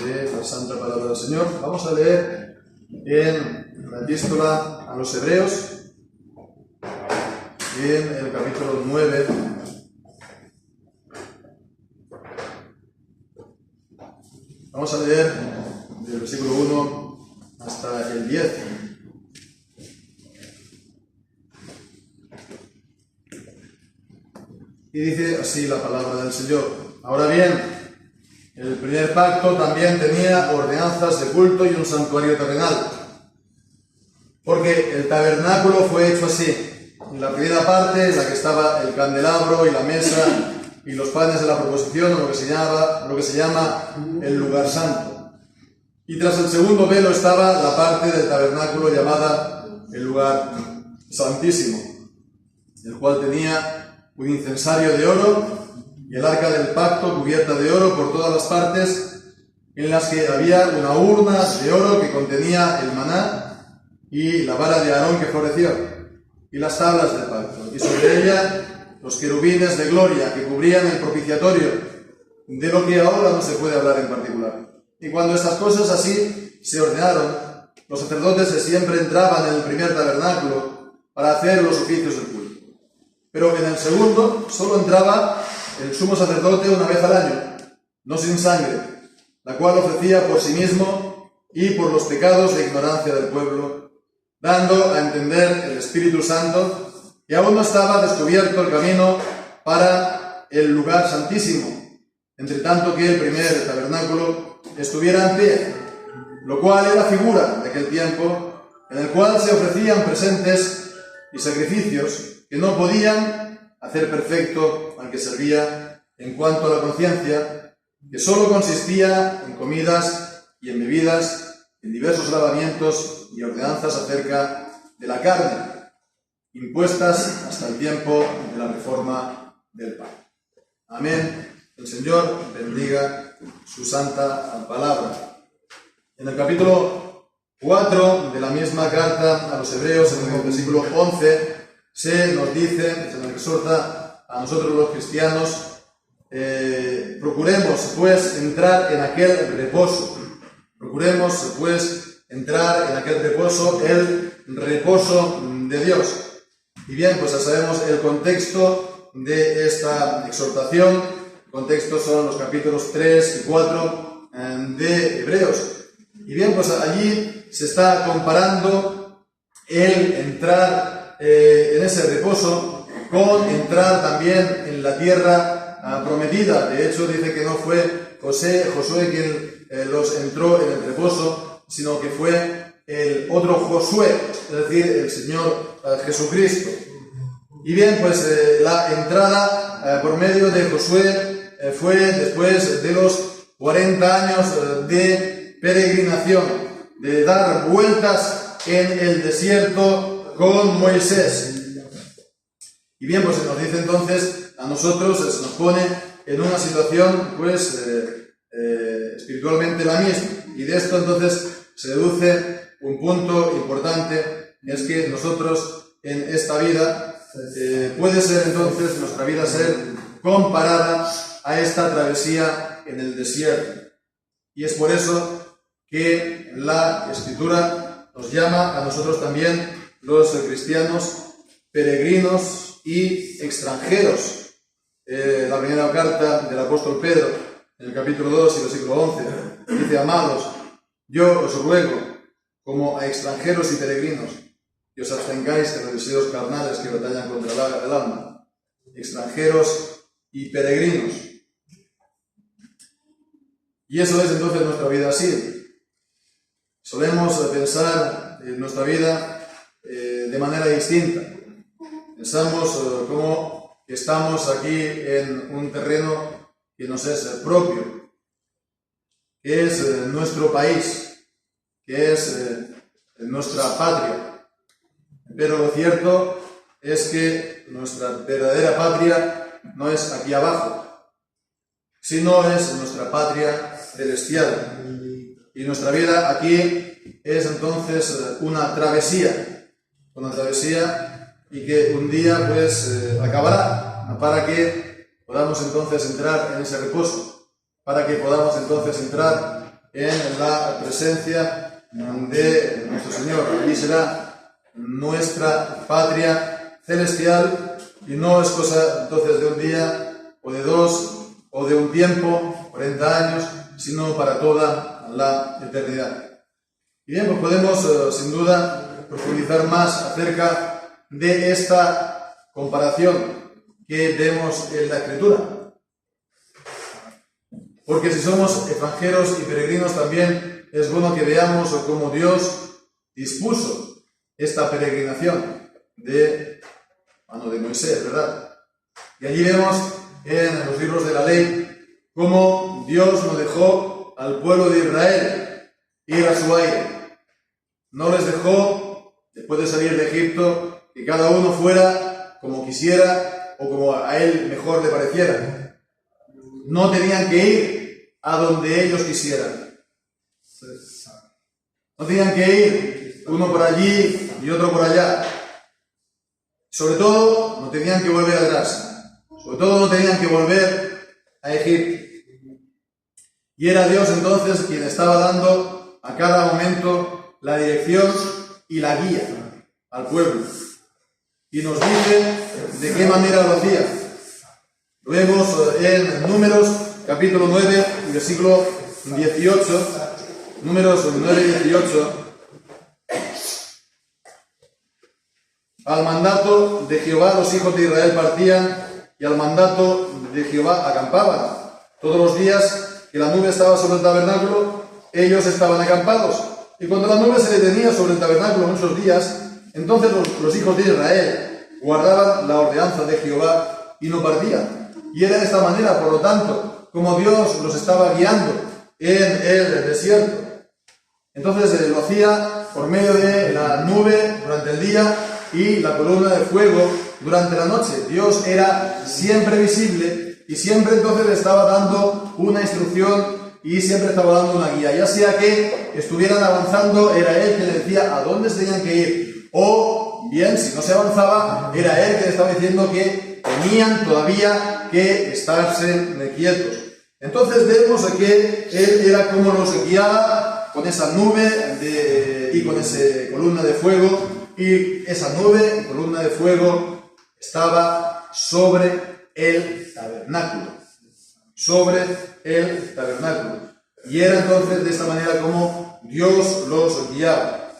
de la Santa Palabra del Señor. Vamos a leer en la Epístola a los Hebreos, en el capítulo 9. Vamos a leer del versículo 1 hasta el 10. Y dice así la palabra del Señor. Ahora bien, el primer pacto también tenía ordenanzas de culto y un santuario terrenal, porque el tabernáculo fue hecho así. En la primera parte, en la que estaba el candelabro y la mesa y los panes de la proposición, o lo que se llama el lugar santo. Y tras el segundo velo estaba la parte del tabernáculo llamada el lugar santísimo, el cual tenía un incensario de oro y el arca del pacto cubierta de oro por todas las partes, en las que había una urna de oro que contenía el maná y la vara de Aarón que floreció, y las tablas del pacto, y sobre ella los querubines de gloria que cubrían el propiciatorio, de lo que ahora no se puede hablar en particular. Y cuando estas cosas así se ordenaron, los sacerdotes que siempre entraban en el primer tabernáculo para hacer los oficios del culto. Pero en el segundo solo entraba el sumo sacerdote una vez al año, no sin sangre, la cual ofrecía por sí mismo y por los pecados de ignorancia del pueblo, dando a entender el Espíritu Santo que aún no estaba descubierto el camino para el lugar santísimo, entre tanto que el primer tabernáculo estuviera en pie, lo cual era figura de aquel tiempo en el cual se ofrecían presentes y sacrificios que no podían hacer perfecto al que servía en cuanto a la conciencia, que sólo consistía en comidas y en bebidas, en diversos lavamientos y ordenanzas acerca de la carne, impuestas hasta el tiempo de la reforma del pan. Amén. El Señor bendiga su santa palabra. En el capítulo 4 de la misma carta a los Hebreos, en el versículo 11, se nos dice, se nos exhorta a nosotros los cristianos, procuremos pues entrar en aquel reposo. Procuremos pues entrar en aquel reposo, el reposo de Dios. Y bien, pues ya sabemos el contexto de esta exhortación. El contexto son los capítulos 3 y 4 de Hebreos. Y bien, pues allí se está comparando el entrar en ese reposo con entrar también en la tierra prometida. De hecho, dice que no fue Josué quien los entró en el reposo, sino que fue el otro Josué, es decir, el Señor Jesucristo. Y bien, pues la entrada por medio de Josué fue después de los 40 años de peregrinación, de dar vueltas en el desierto con Moisés. Y bien, pues se nos dice entonces, a nosotros se nos pone en una situación pues espiritualmente la misma. Y de esto entonces se deduce un punto importante, es que nosotros en esta vida puede ser entonces nuestra vida ser comparada a esta travesía en el desierto. Y es por eso que la Escritura nos llama a nosotros también, los cristianos, peregrinos y extranjeros. La primera carta del apóstol Pedro, en el capítulo 2 y versículo 11, dice: amados, yo os ruego, como a extranjeros y peregrinos, que os abstengáis de los deseos carnales que batallan contra el alma. Extranjeros y peregrinos. Y eso es entonces nuestra vida así. Solemos pensar en nuestra vida de manera distinta. Pensamos como que estamos aquí en un terreno que nos es propio, que es nuestro país, que es nuestra patria. Pero lo cierto es que nuestra verdadera patria no es aquí abajo, sino es nuestra patria celestial. Y nuestra vida aquí es entonces una travesía y que un día pues acabará, para que podamos entonces entrar en ese reposo, para que podamos entonces entrar en la presencia de nuestro Señor. Allí será nuestra patria celestial y no es cosa entonces de un día o de dos o de un tiempo, 40 años, sino para toda la eternidad. Y bien, pues podemos sin duda profundizar más acerca de esta comparación que vemos en la Escritura. Porque si somos extranjeros y peregrinos también es bueno que veamos cómo Dios dispuso esta peregrinación de mano de Moisés, ¿verdad? Y allí vemos en los libros de la ley cómo Dios no dejó al pueblo de Israel ir a su aire. No les dejó, después de salir de Egipto, que cada uno fuera como quisiera o como a él mejor le pareciera. No tenían que ir a donde ellos quisieran. No tenían que ir uno por allí y otro por allá. Sobre todo, no tenían que volver atrás. Sobre todo, no tenían que volver a Egipto. Y era Dios entonces quien estaba dando a cada momento la dirección y la guía al pueblo. Y nos dice de qué manera lo hacía. Lo vemos en Números, capítulo 9, versículo 18. Números 9 y 18. Al mandato de Jehová los hijos de Israel partían y al mandato de Jehová acampaban. Todos los días que la nube estaba sobre el tabernáculo, ellos estaban acampados. Y cuando la nube se detenía sobre el tabernáculo muchos días, entonces los hijos de Israel guardaban la ordenanza de Jehová y no partían. Y era de esta manera, por lo tanto, como Dios los estaba guiando en el desierto. Entonces lo hacía por medio de la nube durante el día y la columna de fuego durante la noche. Dios era siempre visible y siempre entonces le estaba dando una instrucción y siempre estaba dando una guía. Ya sea que estuvieran avanzando, era Él que les decía a dónde se tenían que ir. O bien, si no se avanzaba, era Él que les estaba diciendo que tenían todavía que estarse quietos. Entonces vemos que Él era como los guiaba con esa nube y con esa columna de fuego. Y esa nube, columna de fuego, estaba sobre el tabernáculo. Sobre el tabernáculo. Y era entonces de esta manera como Dios los guiaba.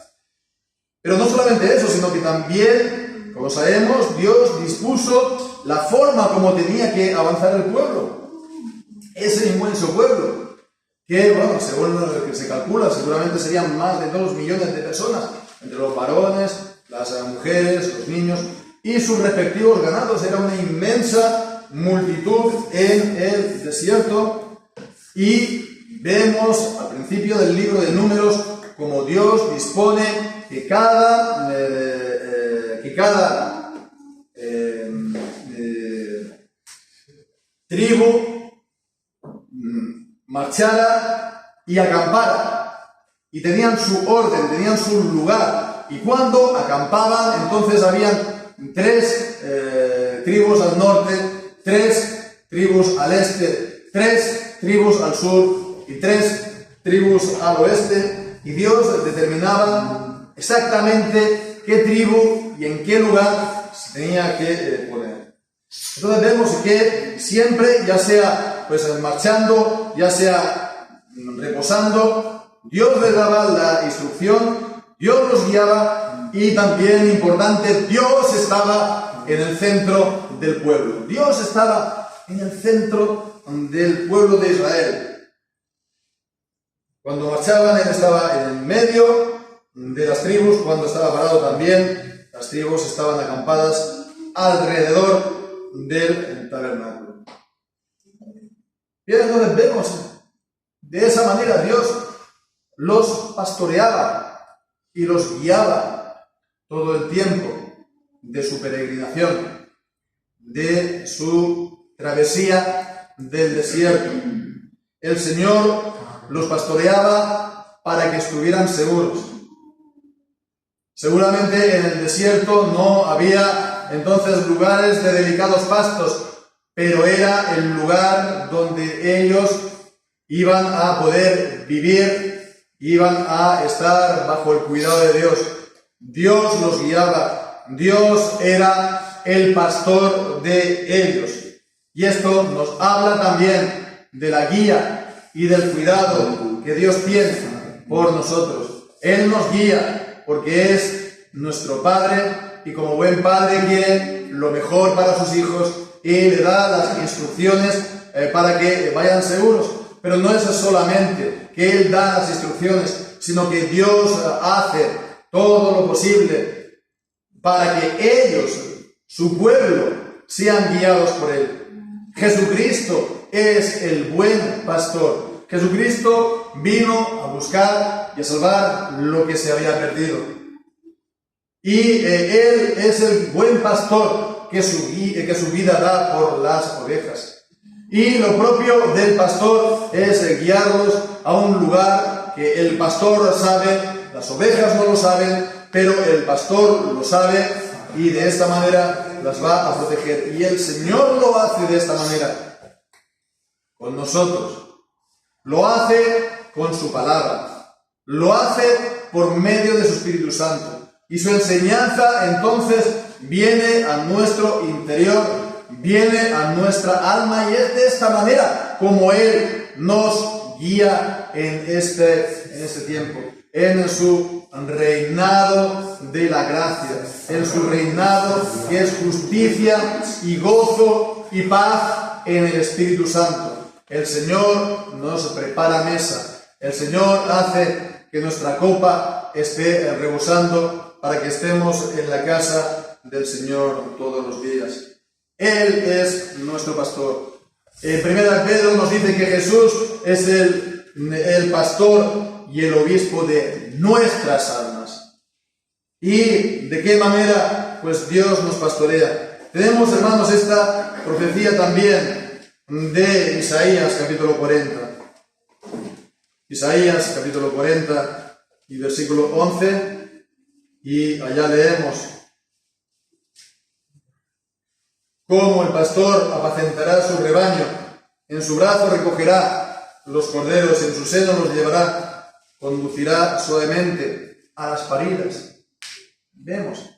Pero no solamente eso, sino que también, como sabemos, Dios dispuso la forma como tenía que avanzar el pueblo. Ese inmenso pueblo, que, bueno, según lo que se calcula, seguramente serían más de 2 millones de personas, entre los varones, las mujeres, los niños y sus respectivos ganados. Era una inmensa multitud en el desierto. Y vemos al principio del libro de Números como Dios dispone que cada tribu marchara y acampara. Y tenían su orden, tenían su lugar. Y cuando acampaban, entonces habían 3 tribus al norte, 3 tribus al este, 3 tribus al sur y 3 tribus al oeste. Y Dios determinaba exactamente qué tribu y en qué lugar se tenía que poner. Entonces vemos que siempre, ya sea pues marchando, ya sea reposando, Dios les daba la instrucción, Dios los guiaba y también, importante, Dios estaba en el centro del pueblo. Dios estaba en el centro del pueblo de Israel. Cuando marchaban, Él estaba en el medio de las tribus. Cuando estaba parado también, las tribus estaban acampadas alrededor del tabernáculo. Bien, entonces vemos, de esa manera Dios los pastoreaba y los guiaba todo el tiempo de su peregrinación, de su travesía del desierto. El Señor los pastoreaba para que estuvieran seguros. Seguramente en el desierto no había entonces lugares de delicados pastos, pero era el lugar donde ellos iban a poder vivir, iban a estar bajo el cuidado de Dios. Dios los guiaba, Dios era el pastor de ellos. Y esto nos habla también de la guía y del cuidado que Dios tiene por nosotros. Él nos guía porque es nuestro Padre y como buen padre quiere lo mejor para sus hijos y le da las instrucciones para que vayan seguros. Pero no es solamente que Él da las instrucciones, sino que Dios hace todo lo posible para que ellos, su pueblo, sean guiados por Él. Jesucristo es el buen pastor. Jesucristo vino a buscar y a salvar lo que se había perdido. Y Él es el buen pastor que su vida da por las ovejas. Y lo propio del pastor es guiarlos a un lugar que el pastor sabe, las ovejas no lo saben, pero el pastor lo sabe y de esta manera las va a proteger. Y el Señor lo hace de esta manera con nosotros. Lo hace con su palabra. Lo hace por medio de su Espíritu Santo. Y su enseñanza entonces viene a nuestro interior, viene a nuestra alma y es de esta manera como Él nos guía en este tiempo, en su reinado de la gracia, en su reinado que es justicia y gozo y paz en el Espíritu Santo. El Señor nos prepara mesa, el Señor hace que nuestra copa esté rebosando para que estemos en la casa del Señor todos los días. Él es nuestro pastor. En 1 Pedro nos dice que Jesús es el pastor y el obispo de nuestras almas. ¿Y de qué manera? Pues Dios nos pastorea. Tenemos, hermanos, esta profecía también de Isaías capítulo 40. Isaías capítulo 40 y versículo 11. Y allá leemos: como el pastor apacentará su rebaño, en su brazo recogerá los corderos, en su seno los llevará, conducirá suavemente a las paridas. Vemos,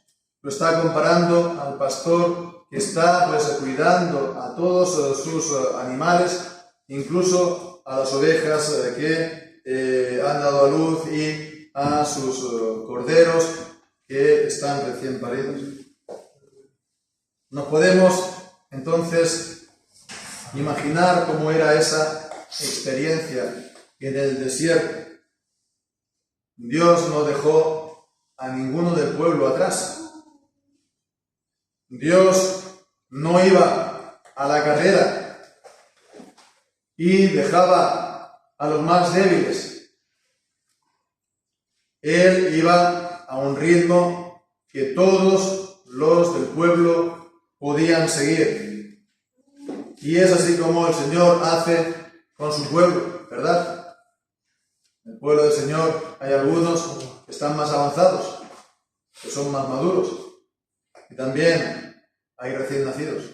lo está comparando al pastor que está cuidando a todos sus animales, incluso a las ovejas que han dado a luz y a sus corderos que están recién paridos. Nos podemos entonces imaginar cómo era esa experiencia en el desierto. Dios no dejó a ninguno del pueblo atrás. Dios no iba a la carrera y dejaba a los más débiles. Él iba a un ritmo que todos los del pueblo podían seguir. Y es así como el Señor hace con su pueblo, ¿verdad? En el pueblo del Señor hay algunos que están más avanzados, que son más maduros, y también hay recién nacidos.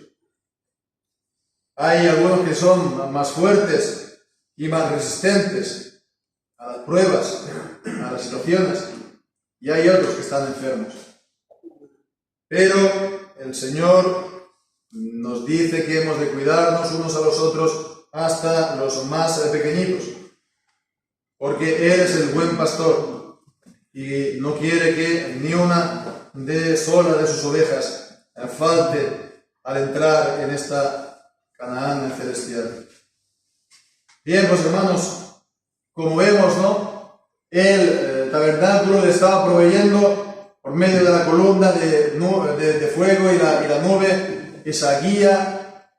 Hay algunos que son más fuertes y más resistentes a las pruebas, a las situaciones, y hay otros que están enfermos. Pero el Señor nos dice que hemos de cuidarnos unos a los otros hasta los más pequeñitos, porque Él es el buen pastor y no quiere que ni una sola de sus ovejas falte al entrar en esta Canaán celestial. Bien, pues hermanos, como vemos, ¿no? El tabernáculo le estaba proveyendo por medio de la columna de fuego y la nube, esa guía,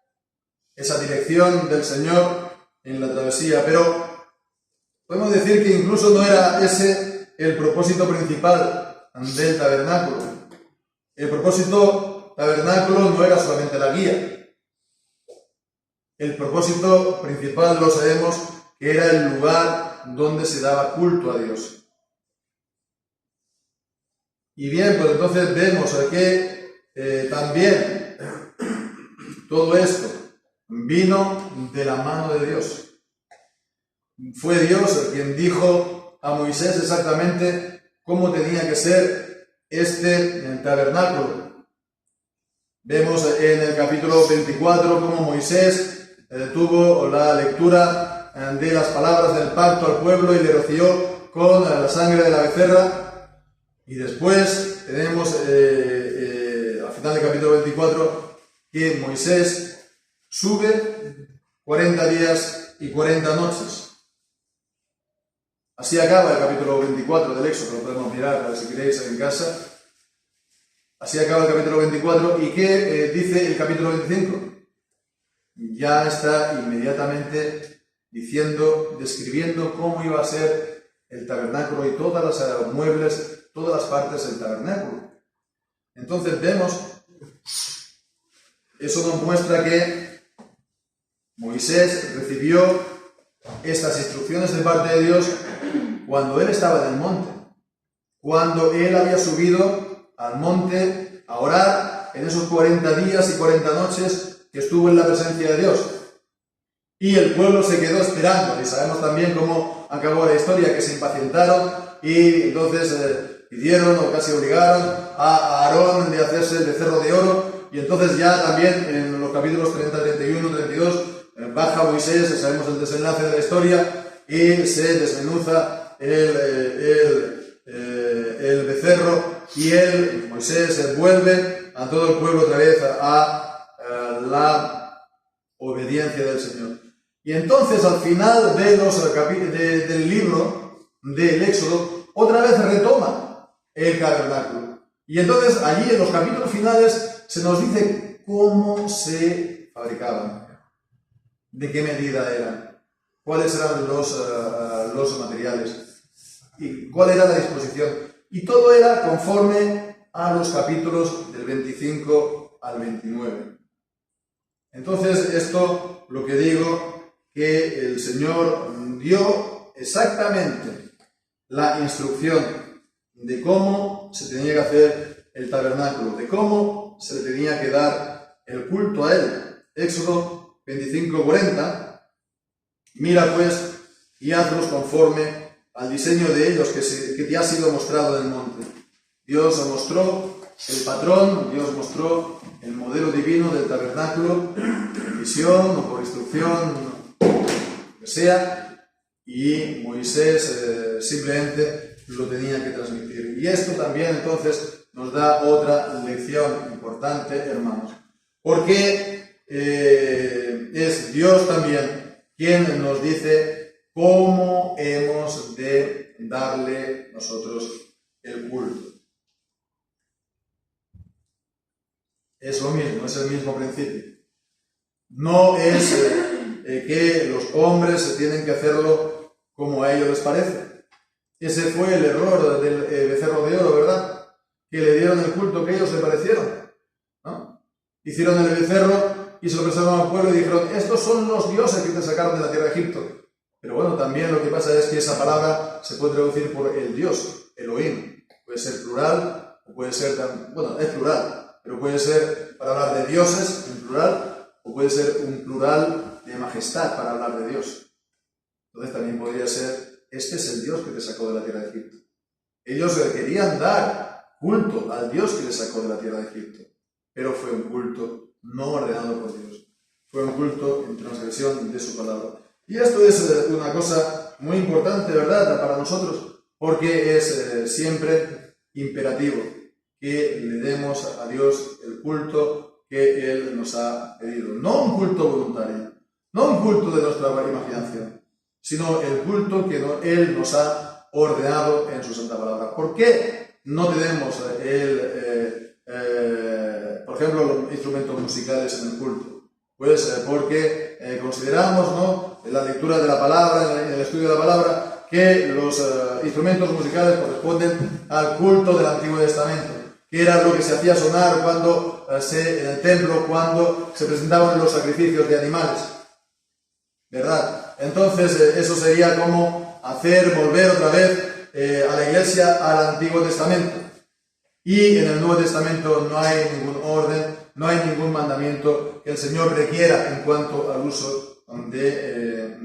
esa dirección del Señor en la travesía. Pero podemos decir que incluso no era ese el propósito principal del tabernáculo. El propósito tabernáculo no era solamente la guía. El propósito principal lo sabemos que era el lugar donde se daba culto a Dios. Y bien, pues entonces vemos que también todo esto vino de la mano de Dios. fue Dios quien dijo a Moisés exactamente cómo tenía que ser este tabernáculo. Vemos en el capítulo 24 cómo Moisés tuvo la lectura de las palabras del pacto al pueblo y le roció con la sangre de la becerra. Y después tenemos al final del capítulo 24 que Moisés sube 40 días y 40 noches. Así acaba el capítulo 24 del Éxodo, lo podemos mirar si queréis en casa. Así acaba el capítulo 24. ¿Y qué dice el capítulo 25? Ya está inmediatamente describiendo cómo iba a ser el tabernáculo y todas las muebles, todas las partes del tabernáculo. Entonces vemos, eso nos muestra que Moisés recibió estas instrucciones de parte de Dios cuando él estaba en el monte, cuando él había subido al monte a orar en esos 40 días y 40 noches que estuvo en la presencia de Dios. Y el pueblo se quedó esperando, y sabemos también cómo acabó la historia, que se impacientaron y entonces pidieron o casi obligaron a Aarón de hacerse el becerro de oro, y entonces ya también en los capítulos 30, 31, 32 baja Moisés, sabemos el desenlace de la historia, y se desmenuza el becerro, y Moisés vuelve a todo el pueblo otra vez a la obediencia del Señor. Y entonces al final del libro del Éxodo, otra vez retoma el tabernáculo. Y entonces allí en los capítulos finales se nos dice cómo se fabricaban, de qué medida eran, cuáles eran los materiales y cuál era la disposición. Y todo era conforme a los capítulos del 25 al 29. Entonces esto, lo que digo, que el Señor dio exactamente la instrucción de cómo se tenía que hacer el tabernáculo, de cómo se le tenía que dar el culto a Él. Éxodo 25:40, mira pues y hazlos conforme al diseño de ellos que te ha sido mostrado en el monte. Dios mostró el patrón, Dios mostró el modelo divino del tabernáculo, en visión o por instrucción, lo que sea, y Moisés simplemente lo tenía que transmitir. Y esto también entonces nos da otra lección importante, hermanos, porque es Dios también quien nos dice cómo hemos de darle nosotros el culto. Es lo mismo, es el mismo principio. No es que los hombres tienen que hacerlo como a ellos les parece. Ese fue el error del becerro de oro, ¿verdad? Que le dieron el culto que ellos le parecieron, ¿no? Hicieron el becerro y se lo presentaron al pueblo y dijeron: estos son los dioses que te sacaron de la tierra de Egipto. Pero bueno, también lo que pasa es que esa palabra se puede traducir por el Dios, Elohim. Puede ser plural, o puede ser, bueno, es plural, pero puede ser para hablar de dioses en plural, o puede ser un plural de majestad para hablar de Dios. Entonces también podría ser: este es el Dios que te sacó de la tierra de Egipto. Ellos querían dar culto al Dios que les sacó de la tierra de Egipto, pero fue un culto no ordenado por Dios. Fue un culto en transgresión de su palabra. Y esto es una cosa muy importante, ¿verdad?, para nosotros, porque es siempre imperativo que le demos a Dios el culto que Él nos ha pedido. No un culto voluntario, no un culto de nuestra imaginación, sino el culto que Él nos ha ordenado en su santa palabra. ¿Por qué no tenemos por ejemplo, los instrumentos musicales en el culto? Pues porque consideramos, ¿no?, en la lectura de la palabra, en el estudio de la palabra, que los instrumentos musicales corresponden al culto del Antiguo Testamento, que era lo que se hacía sonar en el templo cuando se presentaban los sacrificios de animales, ¿verdad? Entonces eso sería como hacer volver otra vez a la iglesia al Antiguo Testamento. Y en el Nuevo Testamento no hay ningún orden, no hay ningún mandamiento que el Señor requiera en cuanto al uso de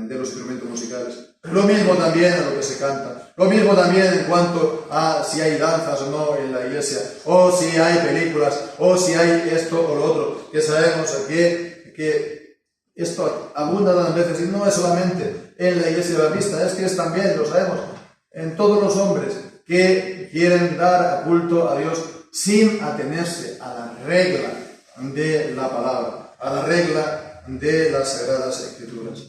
los instrumentos musicales. Lo mismo también a lo que se canta. Lo mismo también en cuanto a si hay danzas o no en la iglesia, o si hay películas, o si hay esto o lo otro, que sabemos que esto abunda tantas veces, y no es solamente en la iglesia baptista, es que es también, lo sabemos, en todos los hombres que quieren dar culto a Dios sin atenerse a la regla de la palabra, a la regla de las Sagradas Escrituras.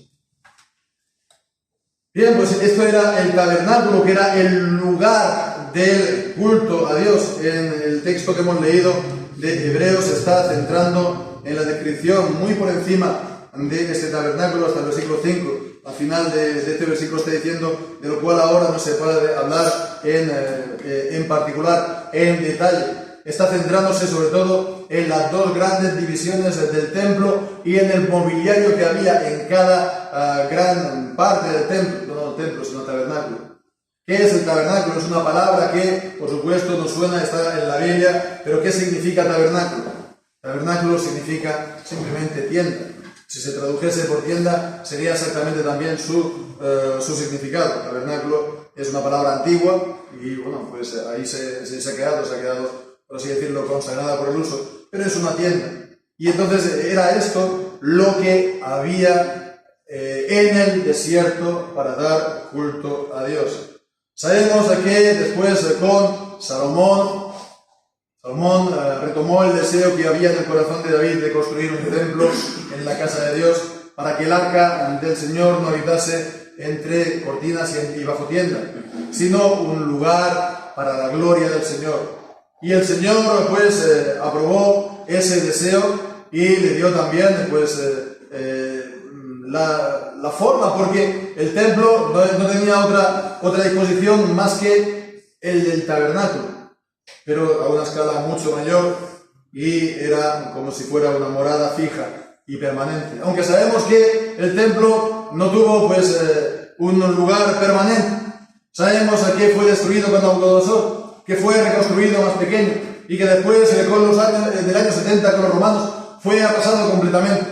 Bien, pues esto era el tabernáculo, que era el lugar del culto a Dios. En el texto que hemos leído de Hebreos se está centrando en la descripción muy por encima de este tabernáculo hasta el versículo 5. Al final de este versículo está diciendo, de lo cual ahora no se puede hablar en particular, en detalle. Está centrándose sobre todo en las dos grandes divisiones del templo y en el mobiliario que había en cada gran parte del templo, no templo, sino tabernáculo. ¿Qué es el tabernáculo? Es una palabra que, por supuesto, nos suena, está en la Biblia, pero ¿qué significa tabernáculo? Tabernáculo significa simplemente tienda. Si se tradujese por tienda, sería exactamente también su significado. Tabernáculo es una palabra antigua y, bueno, pues ahí se ha quedado, por así decirlo, consagrada por el uso, pero es una tienda. Y entonces era esto lo que había en el desierto para dar culto a Dios. Sabemos que después con Salomón retomó el deseo que había en el corazón de David de construir un templo en la casa de Dios para que el arca del Señor no habitase entre cortinas y bajo tienda, sino un lugar para la gloria del Señor. Y el Señor pues aprobó ese deseo y le dio también pues la forma, porque el templo no tenía otra disposición más que el del tabernáculo, pero a una escala mucho mayor, y era como si fuera una morada fija y permanente. Aunque sabemos que el templo no tuvo pues un lugar permanente. Sabemos que fue destruido con Nabucodonosor, que fue reconstruido más pequeño y que después con los años del año 70 con los romanos fue arrasado completamente,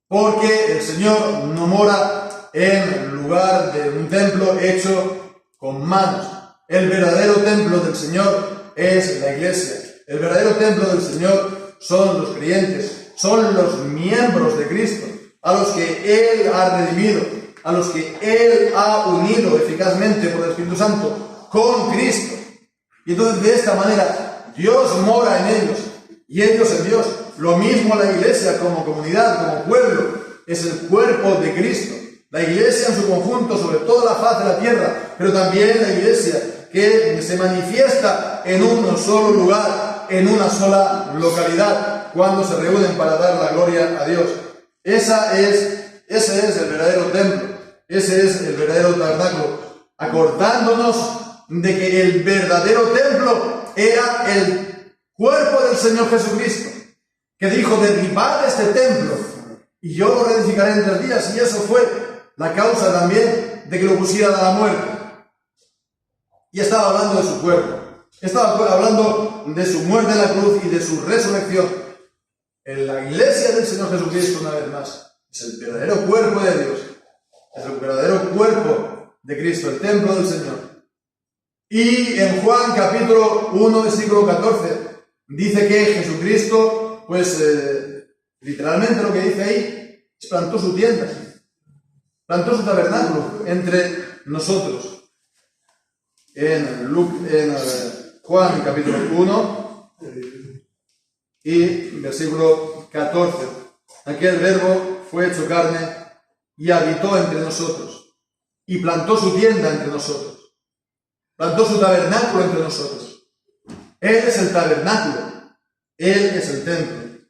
porque el Señor no mora en lugar de un templo hecho con manos. El verdadero templo del Señor es la iglesia. El verdadero templo del Señor son los creyentes, son los miembros de Cristo, a los que Él ha redimido, a los que Él ha unido eficazmente por el Espíritu Santo con Cristo. Y entonces de esta manera Dios mora en ellos y ellos en Dios. Lo mismo la iglesia como comunidad, como pueblo, es el cuerpo de Cristo. La iglesia en su conjunto sobre toda la faz de la tierra, pero también la iglesia que se manifiesta en un solo lugar, en una sola localidad, cuando se reúnen para dar la gloria a Dios. Ese es el verdadero templo, ese es el verdadero tabernáculo, acordándonos de que el verdadero templo era el cuerpo del Señor Jesucristo, que dijo: derribad este templo y yo lo reedificaré en 3 días, y eso fue la causa también de que lo pusieran a la muerte. Y estaba hablando de su cuerpo, estaba hablando de su muerte en la cruz y de su resurrección. En la iglesia del Señor Jesucristo, una vez más, es el verdadero cuerpo de Dios, es el verdadero cuerpo de Cristo, el templo del Señor. Y en Juan capítulo 1, versículo 14, dice que Jesucristo, pues literalmente lo que dice ahí, es plantó su tienda, plantó su tabernáculo entre nosotros. En Juan capítulo 1 y versículo 14, aquel verbo fue hecho carne y habitó entre nosotros y plantó su tienda entre nosotros, plantó su tabernáculo entre nosotros. Él es el tabernáculo, Él es el templo,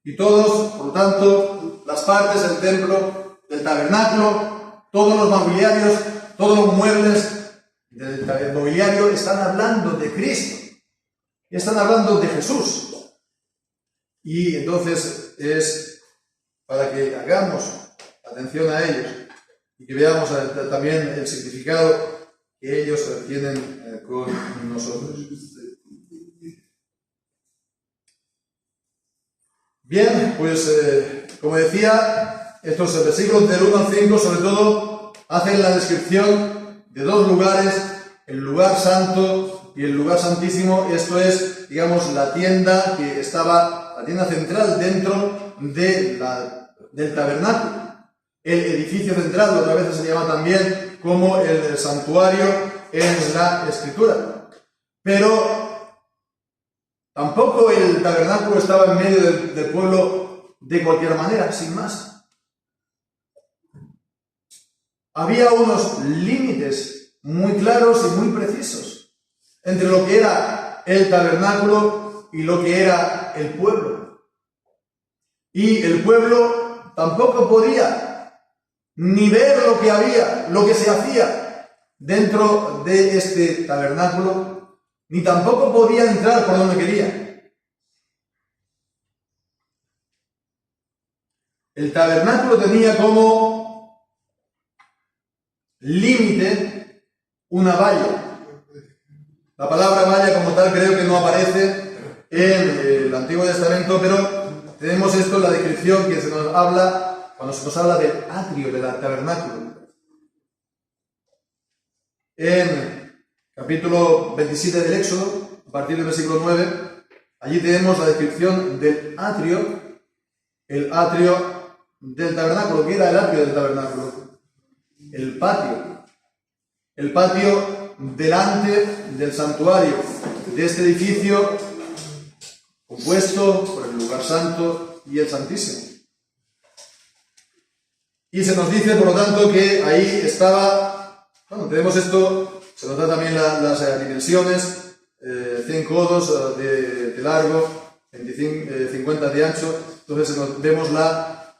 y todos, por lo tanto, las partes del templo, del tabernáculo, todos los mobiliarios, todos los muebles del mobiliario están hablando de Cristo, están hablando de Jesús. Y entonces es para que hagamos atención a ellos y que veamos también el significado que ellos tienen con nosotros. Bien, pues como decía, estos versículos del 1 al 5 sobre todo hacen la descripción de dos lugares, el lugar santo y el lugar santísimo. Esto es, digamos, la tienda que estaba, la tienda central dentro de del tabernáculo. El edificio central, otras veces se llama también como el santuario en la Escritura. Pero tampoco el tabernáculo estaba en medio del pueblo de cualquier manera, sin más. Había unos límites muy claros y muy precisos entre lo que era el tabernáculo y lo que era el pueblo. Y el pueblo tampoco podía ni ver lo que había, lo que se hacía dentro de este tabernáculo, ni tampoco podía entrar por donde quería. El tabernáculo tenía como límite una valla. La palabra valla como tal creo que no aparece en el Antiguo Testamento, pero tenemos esto en la descripción que se nos habla cuando se nos habla del atrio del tabernáculo. En capítulo 27 del Éxodo, a partir del versículo 9, allí tenemos la descripción del atrio, el atrio del tabernáculo. ¿Qué era el atrio del tabernáculo? El patio delante del santuario, de este edificio compuesto por el lugar santo y el santísimo. Y se nos dice, por lo tanto, que ahí estaba, bueno, tenemos esto, se nos da también las dimensiones, 100 codos de largo, 50 de ancho. Entonces vemos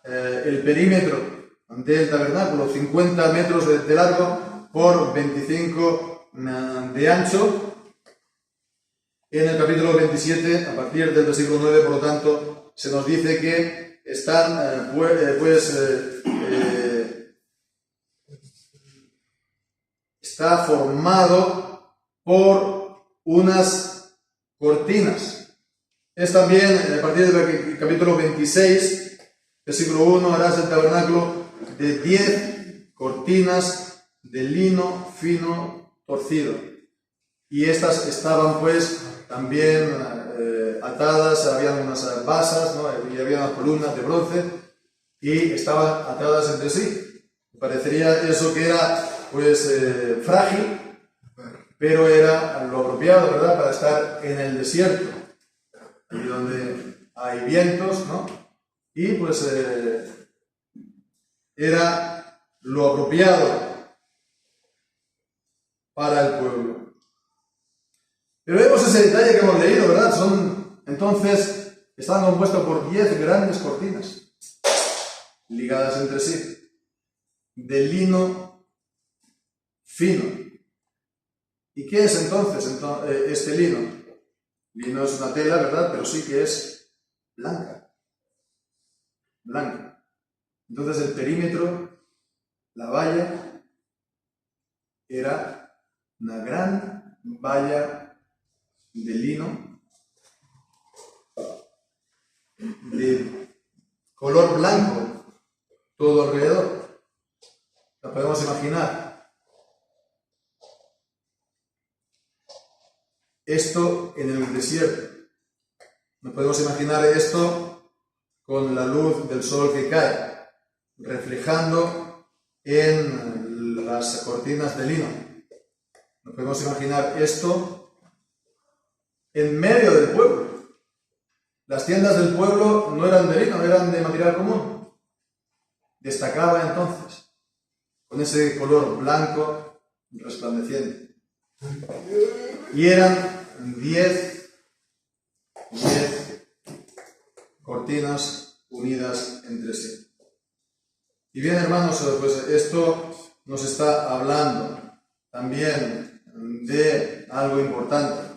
el perímetro del tabernáculo, 50 metros de largo por 25 de ancho. En el capítulo 27, a partir del versículo 9, por lo tanto, se nos dice que están, está formado por unas cortinas. Es también, a partir del capítulo 26, versículo 1, harás el tabernáculo de 10 cortinas de lino fino torcido. Y estas estaban pues también atadas, había unas basas, ¿no? Y había unas columnas de bronce y estaban atadas entre sí. Parecería eso que era pues frágil, pero era lo apropiado, ¿verdad?, para estar en el desierto, allí donde hay vientos, ¿no? Y pues era lo apropiado para el pueblo. Pero vemos ese detalle que hemos leído, ¿verdad? Entonces, estaban compuestos por 10 grandes cortinas, ligadas entre sí, de lino fino. ¿Y qué es entonces este lino? Lino es una tela, ¿verdad? Pero sí que es blanca. Blanca. Entonces el perímetro, la valla, era una gran valla de lino de color blanco todo alrededor. La podemos imaginar. Esto en el desierto. No podemos imaginar esto con la luz del sol que cae, reflejando en las cortinas de lino. No podemos imaginar esto en medio del pueblo. Las tiendas del pueblo no eran de lino, eran de material común. Destacaba entonces, con ese color blanco resplandeciente. Y eran 10 cortinas unidas entre sí. Y bien, hermanos, pues esto nos está hablando también de algo importante.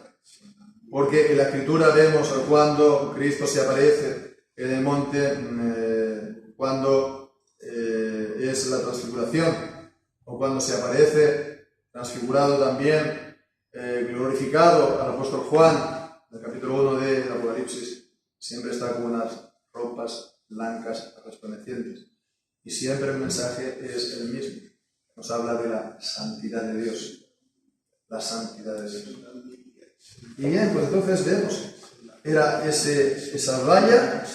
Porque en la Escritura vemos cuando Cristo se aparece en el monte, cuando es la transfiguración, o cuando se aparece transfigurado también, glorificado al apóstol Juan, en el capítulo 1 del Apocalipsis, siempre está con unas ropas blancas resplandecientes. Y siempre el mensaje es el mismo. nos habla de la santidad de Dios. La santidad de Dios. Y bien, pues entonces vemos, era esa valla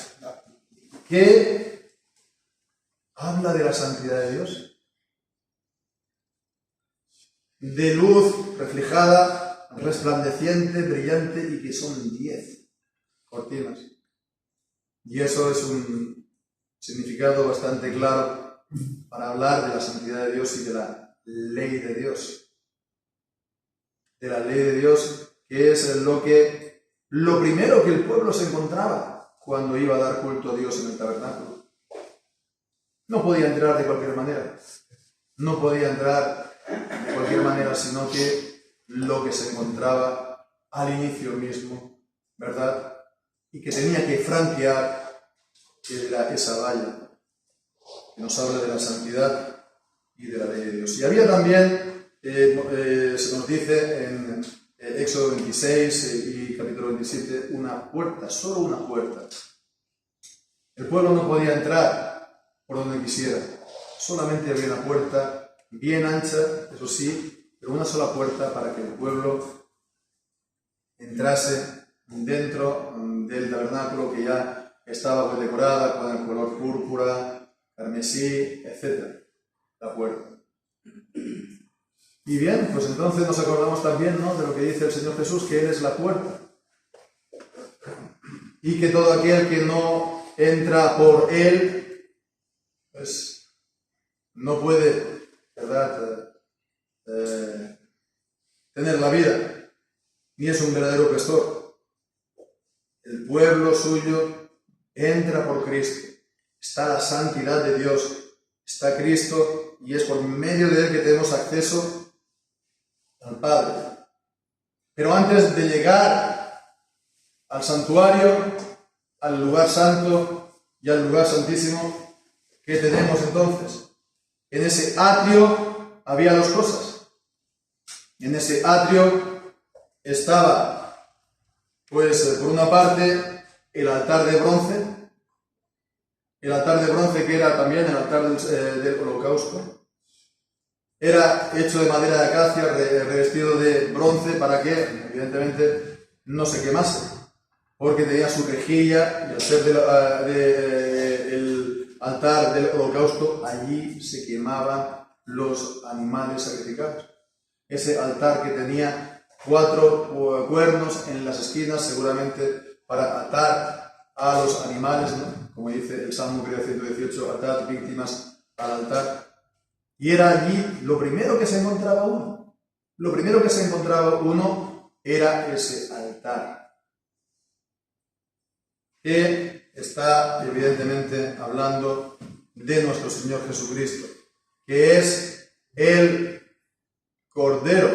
que habla de la santidad de Dios, de luz reflejada, resplandeciente, brillante, y que son 10 cortinas. Y eso es un significado bastante claro para hablar de la santidad de Dios y de la ley de Dios. De la ley de Dios, que es lo primero que el pueblo se encontraba cuando iba a dar culto a Dios en el tabernáculo. No podía entrar de cualquier manera. No podía entrar de cualquier manera, sino que lo que se encontraba al inicio mismo, ¿verdad? Y que tenía que franquear era esa valla, que nos habla de la santidad y de la ley de Dios. Y había también, se nos dice en Éxodo 26 y capítulo 27, una puerta, solo una puerta. El pueblo no podía entrar por donde quisiera, solamente había una puerta bien ancha, eso sí, pero una sola puerta para que el pueblo entrase dentro del tabernáculo, que ya estaba pues decorada con el color púrpura, carmesí, etc. La puerta. Y bien, pues entonces nos acordamos también, ¿no?, de lo que dice el Señor Jesús, que Él es la puerta. Y que todo aquel que no entra por Él, pues no puede, ¿verdad?, tener la vida, ni es un verdadero pastor. El pueblo suyo entra por Cristo. Está la santidad de Dios, está Cristo, y es por medio de Él que tenemos acceso al Padre. Pero antes de llegar al santuario, al lugar santo y al lugar santísimo, ¿qué tenemos entonces? En ese atrio había dos cosas. En ese atrio estaba, pues, por una parte, el altar de bronce, que era también el altar del holocausto. Era hecho de madera de acacia, revestido de bronce, para que, evidentemente, no se quemase, porque tenía su rejilla, y al ser el altar del holocausto, allí se quemaban los animales sacrificados. Ese altar que tenía 4 cuernos en las esquinas, seguramente para atar a los animales, ¿no?, como dice el Salmo 118, atad víctimas al altar. Y era allí lo primero que se encontraba uno. Lo primero que se encontraba uno era ese altar, que está evidentemente hablando de nuestro Señor Jesucristo, que es el Cordero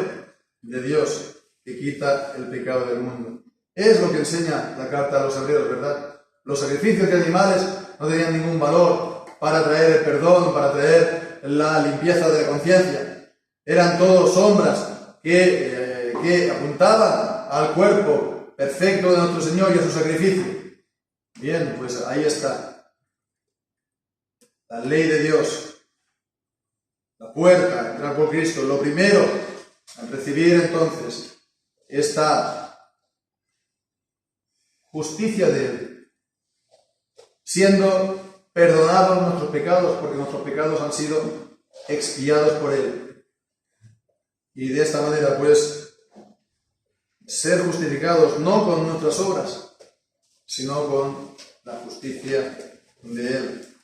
de Dios que quita el pecado del mundo. Es lo que enseña la carta a los hebreos, ¿verdad? Los sacrificios de animales no tenían ningún valor para traer el perdón, para traer la limpieza de la conciencia. Eran todos sombras que apuntaban al cuerpo perfecto de nuestro Señor y a su sacrificio. Bien, pues ahí está. La ley de Dios. La puerta, entrar por Cristo. Lo primero, al recibir entonces esta justicia de Él, siendo perdonados nuestros pecados, porque nuestros pecados han sido expiados por Él. Y de esta manera, pues, ser justificados no con nuestras obras, sino con la justicia de Él.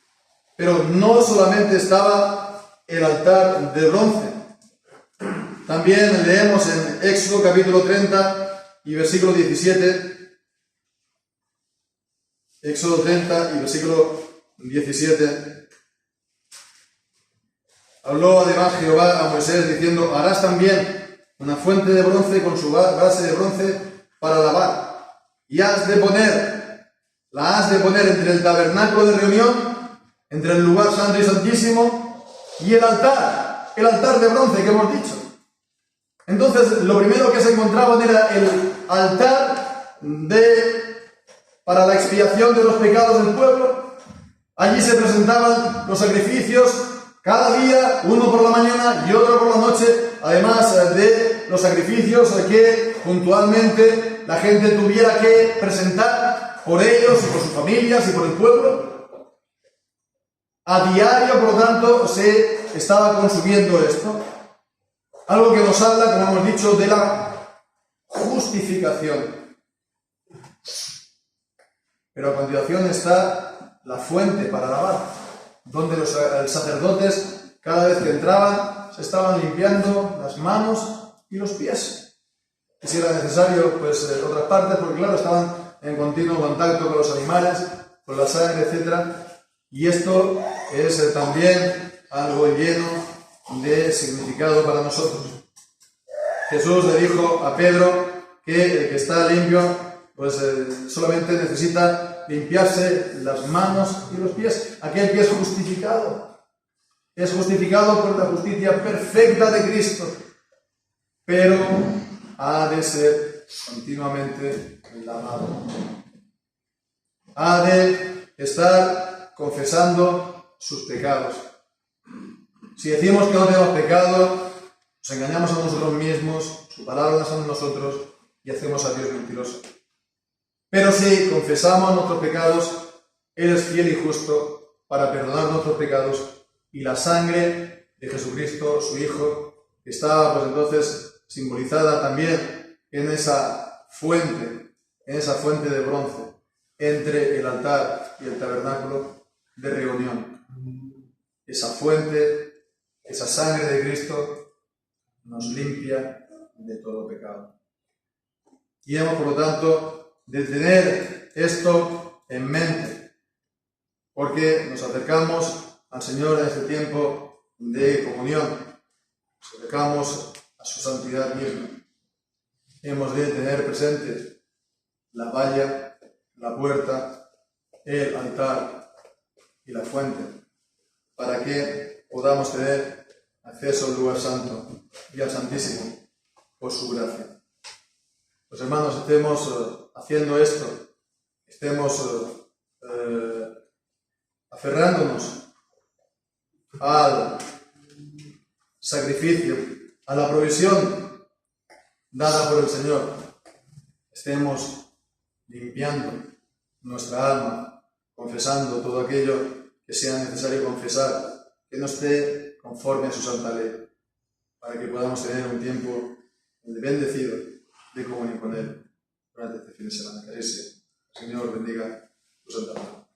Pero no solamente estaba el altar de bronce. También leemos en Éxodo capítulo 30 y versículo 17. Éxodo 30 y versículo 17. Habló además Jehová a Moisés diciendo: harás también una fuente de bronce con su base de bronce para lavar, y la has de poner entre el tabernáculo de reunión, entre el lugar santo y santísimo, y el altar de bronce que hemos dicho. Entonces, lo primero que se encontraban era el altar para la expiación de los pecados del pueblo. Allí se presentaban los sacrificios Cada día, uno por la mañana y otro por la noche, además de los sacrificios que puntualmente la gente tuviera que presentar por ellos y por sus familias y por el pueblo. A diario, por lo tanto, se estaba consumiendo esto. Algo que nos habla, como hemos dicho, de la justificación. Pero a continuación está la fuente para lavar, donde los sacerdotes, cada vez que entraban, se estaban limpiando las manos y los pies. Y si era necesario, pues otras partes, porque claro, estaban en continuo contacto con los animales, con la sangre, etc. Y esto es también algo lleno de significado para nosotros. Jesús le dijo a Pedro que el que está limpio, pues solamente necesita limpiarse las manos y los pies. Aquel que es justificado por la justicia perfecta de Cristo, pero ha de ser continuamente lavado. Ha de estar confesando sus pecados. Si decimos que no tenemos pecado, nos engañamos a nosotros mismos, su palabra no está en nosotros y hacemos a Dios mentiroso. Pero si confesamos nuestros pecados, Él es fiel y justo para perdonar nuestros pecados, y la sangre de Jesucristo, su Hijo, estaba pues entonces simbolizada también en esa fuente de bronce entre el altar y el tabernáculo de reunión. Esa fuente, esa sangre de Cristo nos limpia de todo pecado. Y hemos, por lo tanto, de tener esto en mente, porque nos acercamos al Señor en este tiempo de comunión, nos acercamos a su santidad misma. Hemos de tener presente la valla, la puerta, el altar y la fuente, para que podamos tener acceso al lugar santo y al Santísimo por su gracia. Pues hermanos, estemos haciendo esto, estemos aferrándonos al sacrificio, a la provisión dada por el Señor. Estemos limpiando nuestra alma, confesando todo aquello que sea necesario confesar, que no esté conforme a su santa ley, para que podamos tener un tiempo bendecido de comunión con Él durante este fin de semana. Que así sea. El Señor bendiga su santa mano.